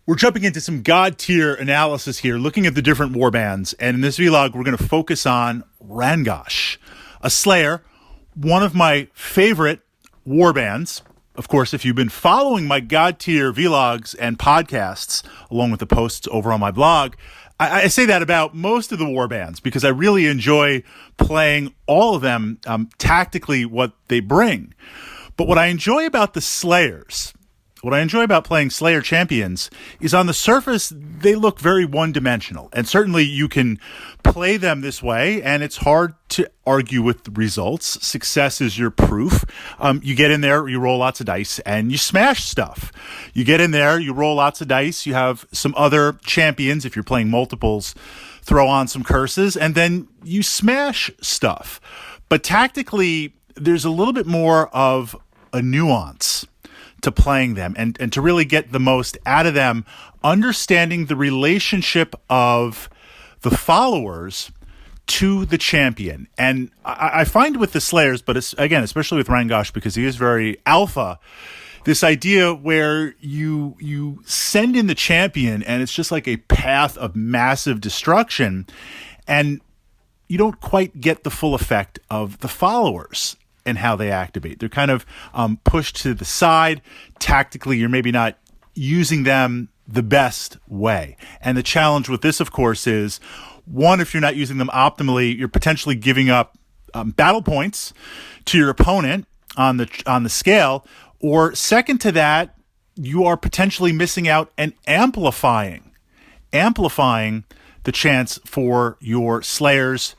We're jumping into some Godtear analysis here, looking at the different warbands, and in this vlog, we're going to focus on Rangosh, a Slayer, one of my favorite warbands. Of course, if you've been following my Godtear vlogs and podcasts, along with the posts over on my blog, I say that about most of the warbands because I really enjoy playing all of them, tactically what they bring. But what I enjoy about the Slayers, what I enjoy about playing Slayer champions is on the surface, they look very one-dimensional. And certainly you can play them this way, and it's hard to argue with the results. Success is your proof. You get in there, you roll lots of dice, and you smash stuff. You get in there, you roll lots of dice, you have some other champions, if you're playing multiples, throw on some curses, and then you smash stuff. But tactically, there's a little bit more of a nuance to playing them and to really get the most out of them, understanding the relationship of the followers to the champion. And I find with the Slayers, but it's, again, especially with Rangosh, because he is very alpha, this idea where you send in the champion and it's just like a path of massive destruction, and you don't quite get the full effect of the followers and how they activate. They're kind of pushed to the side. Tactically, you're maybe not using them the best way. And the challenge with this, of course, is, one, if you're not using them optimally, you're potentially giving up battle points to your opponent on the scale. Or second to that, you are potentially missing out and amplifying the chance for your Slayers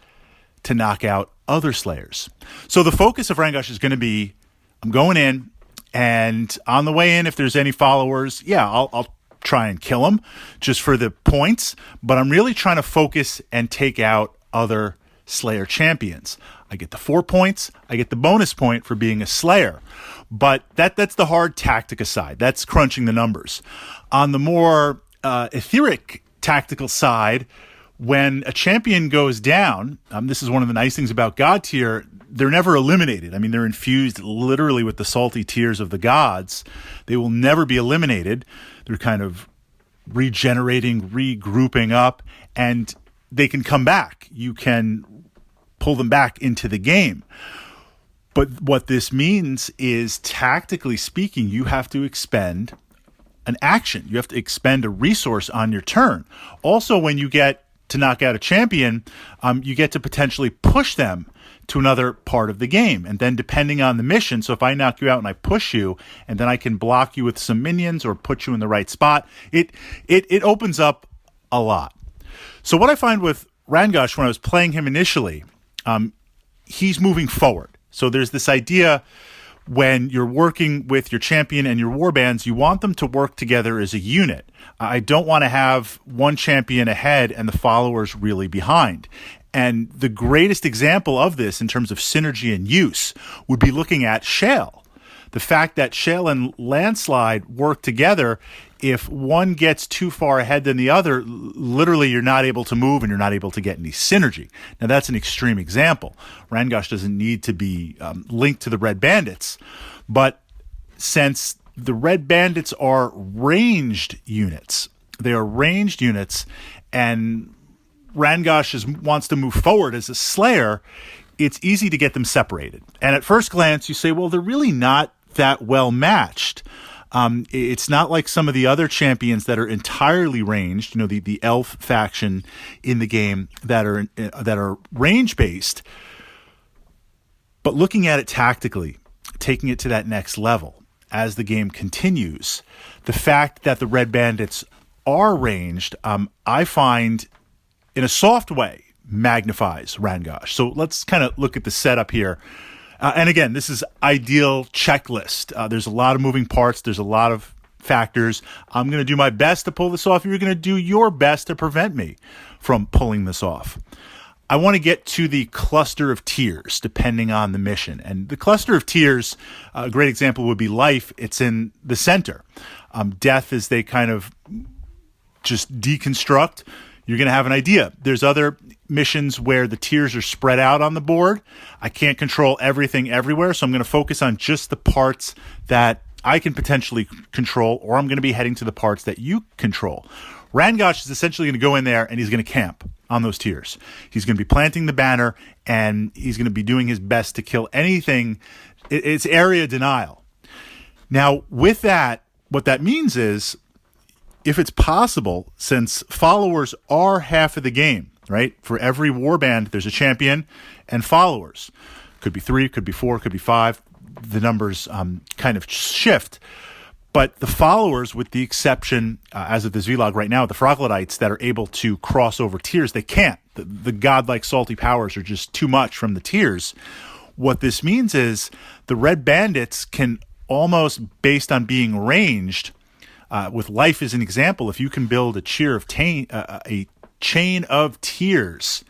to knock out other Slayers. So the focus of Rangosh is going to be, I'm going in, and on the way in, if there's any followers, I'll try and kill them just for the points, but I'm really trying to focus and take out other Slayer champions. I get the 4 points, I get the bonus point for being a Slayer, but that's the hard tactic aside. That's crunching the numbers. On the more etheric tactical side, when a champion goes down, this is one of the nice things about Godtear, they're never eliminated. I mean, they're infused literally with the salty tears of the gods. They will never be eliminated. They're kind of regenerating, regrouping up, and they can come back. You can pull them back into the game. But what this means is, tactically speaking, you have to expend an action. You have to expend a resource on your turn. Also, when you get to knock out a champion, you get to potentially push them to another part of the game. And then depending on the mission, so if I knock you out and I push you, and then I can block you with some minions or put you in the right spot, it opens up a lot. So what I find with Rangosh when I was playing him initially, he's moving forward. So there's this idea when you're working with your champion and your warbands, you want them to work together as a unit. I don't want to have one champion ahead and the followers really behind. And the greatest example of this in terms of synergy and use would be looking at Shale. The fact that Shale and Landslide work together, if one gets too far ahead than the other, literally you're not able to move and you're not able to get any synergy. Now, that's an extreme example. Rangosh doesn't need to be linked to the Red Bandits, but since the Red Bandits are ranged units, they are ranged units, and Rangosh wants to move forward as a Slayer, it's easy to get them separated. And at first glance, you say, well, they're really not that well matched. It's not like some of the other champions that are entirely ranged, the elf faction in the game that are range based. But looking at it tactically, taking it to that next level as the game continues, the fact that the Red Bandits are ranged, I find in a soft way magnifies Rangosh. So let's kind of look at the setup here. And again, this is ideal checklist. There's a lot of moving parts. There's a lot of factors. I'm going to do my best to pull this off. You're going to do your best to prevent me from pulling this off. I want to get to the cluster of tiers depending on the mission. And the cluster of tiers, a great example would be life. It's in the center. Death, as they kind of just deconstruct, you're going to have an idea. There's other missions where the tiers are spread out on the board. I can't control everything everywhere, so I'm going to focus on just the parts that I can potentially control, or I'm going to be heading to the parts that you control. Rangosh is essentially going to go in there and he's going to camp on those tiers. He's going to be planting the banner and he's going to be doing his best to kill anything. It's area denial. Now, with that, what that means is, if it's possible, since followers are half of the game, right? For every warband, there's a champion and followers. Could be 3, could be 4, could be 5. The numbers kind of shift. But the followers, with the exception, as of this vlog right now, the Froglotites that are able to cross over tiers, they can't. The godlike salty powers are just too much from the tiers. What this means is the red bandits can almost, based on being ranged, with life as an example, if you can build a chain of tiers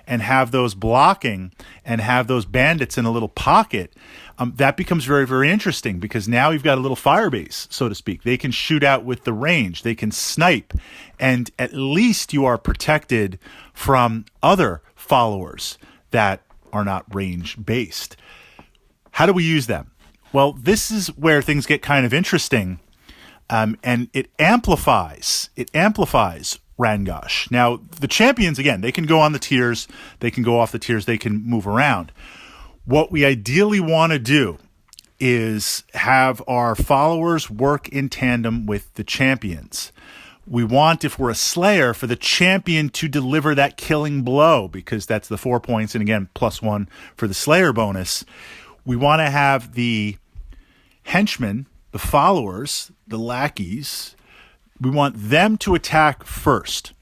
and have those blocking and have those bandits in a little pocket, that becomes very, very interesting, because now you've got a little fire base, so to speak. They can shoot out with the range. They can snipe. And at least you are protected from other followers that are not range-based. How do we use them? Well, this is where things get kind of interesting, and it amplifies Rangosh. Now, the champions, again, they can go on the tiers, they can go off the tiers, they can move around. What we ideally want to do is have our followers work in tandem with the champions. We want, if we're a Slayer, for the champion to deliver that killing blow, because that's the 4 points, and again, +1 for the Slayer bonus. We want to have the henchmen, the followers, the lackeys, we want them to attack first,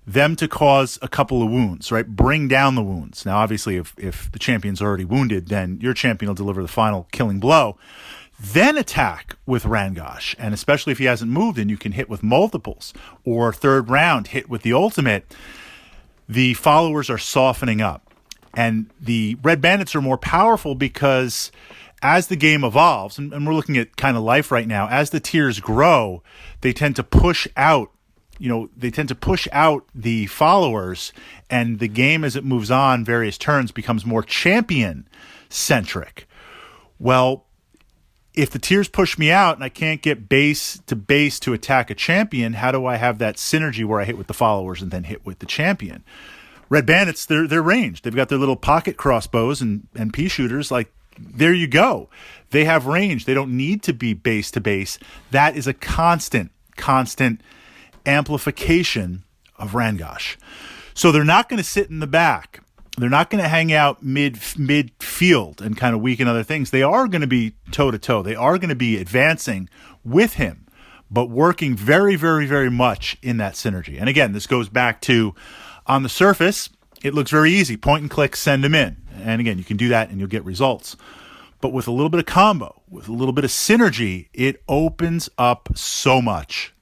them to cause a couple of wounds, right? Bring down the wounds. Now, obviously, if the champion's already wounded, then your champion will deliver the final killing blow. Then attack with Rangosh, and especially if he hasn't moved and you can hit with multiples, or third round, hit with the ultimate, the followers are softening up. And the red bandits are more powerful because as the game evolves, and we're looking at kind of life right now, as the tiers grow, they tend to push out, the followers, and the game, as it moves on various turns, becomes more champion-centric. Well, if the tiers push me out and I can't get base to attack a champion, how do I have that synergy where I hit with the followers and then hit with the champion? Red bandits, they're ranged. They've got their little pocket crossbows and pea shooters. Like, there you go. They have range. They don't need to be base to base. That is a constant amplification of Rangosh. So they're not going to sit in the back. They're not going to hang out mid-field and kind of weaken other things. They are going to be toe-to-toe. They are going to be advancing with him, but working very, very, very much in that synergy. And again, this goes back to, on the surface, it looks very easy. Point and click, send them in. And again, you can do that and you'll get results. But with a little bit of combo, with a little bit of synergy, it opens up so much.